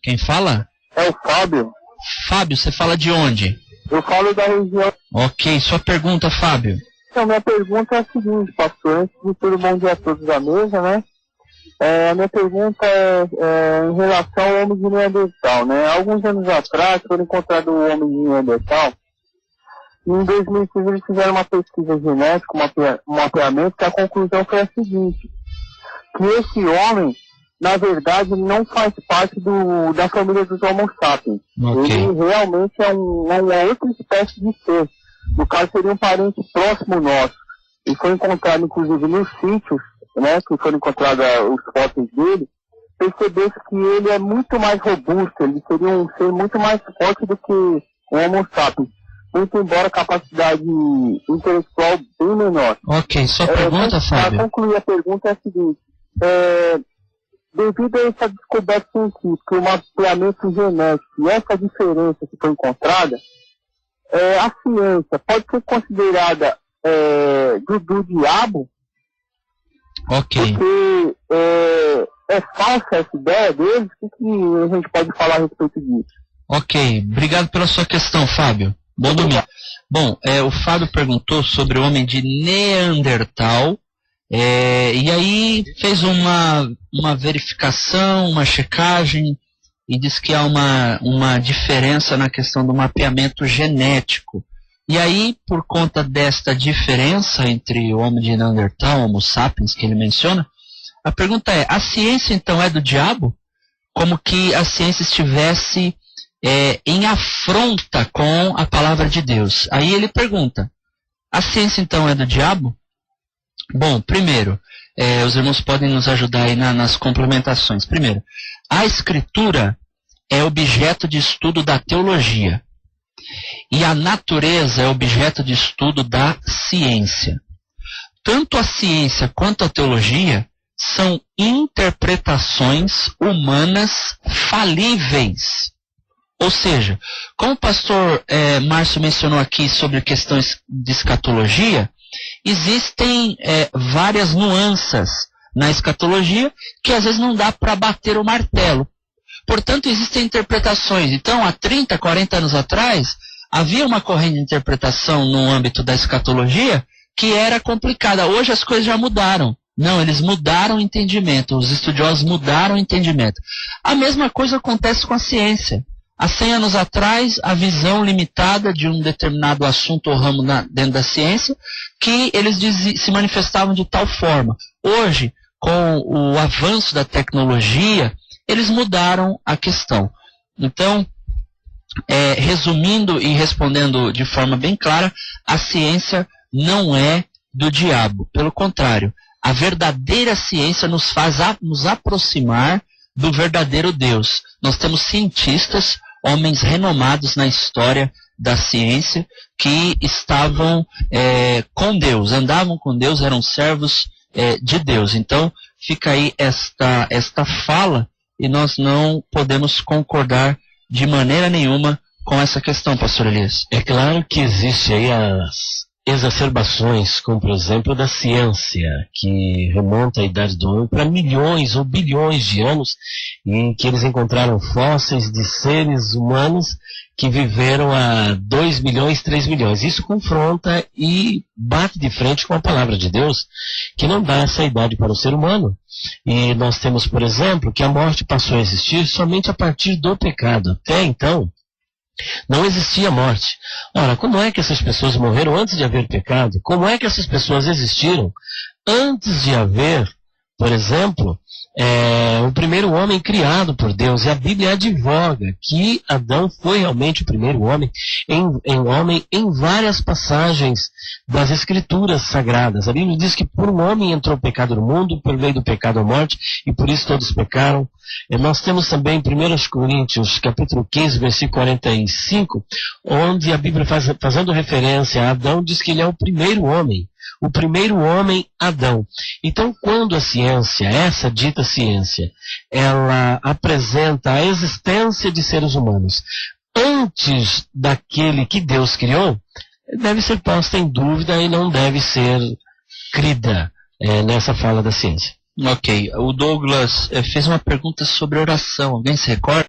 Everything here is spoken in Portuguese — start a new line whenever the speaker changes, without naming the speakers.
Quem fala?
É o Fábio.
Fábio, você fala de onde?
Eu falo da região.
Ok, sua pergunta, Fábio.
Então, minha pergunta é a seguinte, pastor. Antes de tudo, bom dia a todos da mesa, né? A minha pergunta é em relação ao homem de Neandertal, né? Alguns anos atrás foram encontrados o homem de Neandertal. E em 2006 eles fizeram uma pesquisa genética, um mapeamento, que a conclusão foi a seguinte: que esse homem, na verdade, não faz parte da família dos Homo sapiens.
Okay.
Ele realmente é uma outra espécie de ser. No caso, seria um parente próximo nosso. E foi encontrado, inclusive, nos sítios, né, que foram encontrados os fósseis dele, percebeu-se que ele é muito mais robusto, ele seria um ser muito mais forte do que o Homo sapiens, muito embora a capacidade intelectual bem menor.
Ok, sua pergunta, Fábio?
Para concluir a pergunta é a seguinte: devido a essa descoberta científica, o mapeamento genético e essa diferença que foi encontrada, a ciência pode ser considerada do diabo?
Ok.
Porque é falsa essa ideia deles? O que a gente pode falar a respeito disso?
Ok, obrigado pela sua questão, Fábio. Bom domingo. Bom, o Fábio perguntou sobre o homem de Neandertal, e aí fez uma verificação, uma checagem, e diz que há uma diferença na questão do mapeamento genético. E aí, por conta desta diferença entre o homem de Neandertal, Homo sapiens, que ele menciona, a pergunta é: a ciência então é do diabo? Como que a ciência estivesse em afronta com a palavra de Deus. Aí ele pergunta: a ciência então é do diabo? Bom, primeiro, os irmãos podem nos ajudar aí nas complementações. Primeiro, a Escritura é objeto de estudo da teologia. E a natureza é objeto de estudo da ciência. Tanto a ciência quanto a teologia são interpretações humanas falíveis. Ou seja, como o pastor Márcio mencionou aqui sobre questões de escatologia, existem várias nuances na escatologia que às vezes não dá para bater o martelo. Portanto, existem interpretações. Então, há 30, 40 anos atrás, havia uma corrente de interpretação no âmbito da escatologia que era complicada. Hoje as coisas já mudaram. Não, eles mudaram o entendimento. Os estudiosos mudaram o entendimento. A mesma coisa acontece com a ciência. Há 100 anos atrás, a visão limitada de um determinado assunto ou ramo dentro da ciência, que eles se manifestavam de tal forma. Hoje, com o avanço da tecnologia, eles mudaram a questão. Então, resumindo e respondendo de forma bem clara, a ciência não é do diabo. Pelo contrário, a verdadeira ciência nos faz nos aproximar do verdadeiro Deus. Nós temos cientistas, homens renomados na história da ciência, que estavam com Deus, andavam com Deus, eram servos de Deus. Então, fica aí esta fala, e nós não podemos concordar de maneira nenhuma com essa questão, pastor Elias.
É claro que existe aí as exacerbações, como por exemplo da ciência, que remonta à idade do homem para milhões ou bilhões de anos, em que eles encontraram fósseis de seres humanos que viveram há 2 milhões, 3 milhões. Isso confronta e bate de frente com a palavra de Deus, que não dá essa idade para o ser humano. E nós temos, por exemplo, que a morte passou a existir somente a partir do pecado. Até então, não existia morte. Ora, como é que essas pessoas morreram antes de haver pecado? Como é que essas pessoas existiram antes de haver, por exemplo, o primeiro homem criado por Deus? E a Bíblia advoga que Adão foi realmente o primeiro homem em várias passagens das Escrituras Sagradas. A Bíblia diz que por um homem entrou o pecado no mundo, por meio do pecado a morte, e por isso todos pecaram. Nós temos também em 1 Coríntios, capítulo 15, versículo 45, onde a Bíblia fazendo referência a Adão, diz que ele é o primeiro homem Adão. Então, quando a ciência, essa dita ciência, ela apresenta a existência de seres humanos antes daquele que Deus criou, deve ser posta em dúvida e não deve ser crida nessa fala da ciência.
Ok, o Douglas fez uma pergunta sobre oração. Alguém se recorda?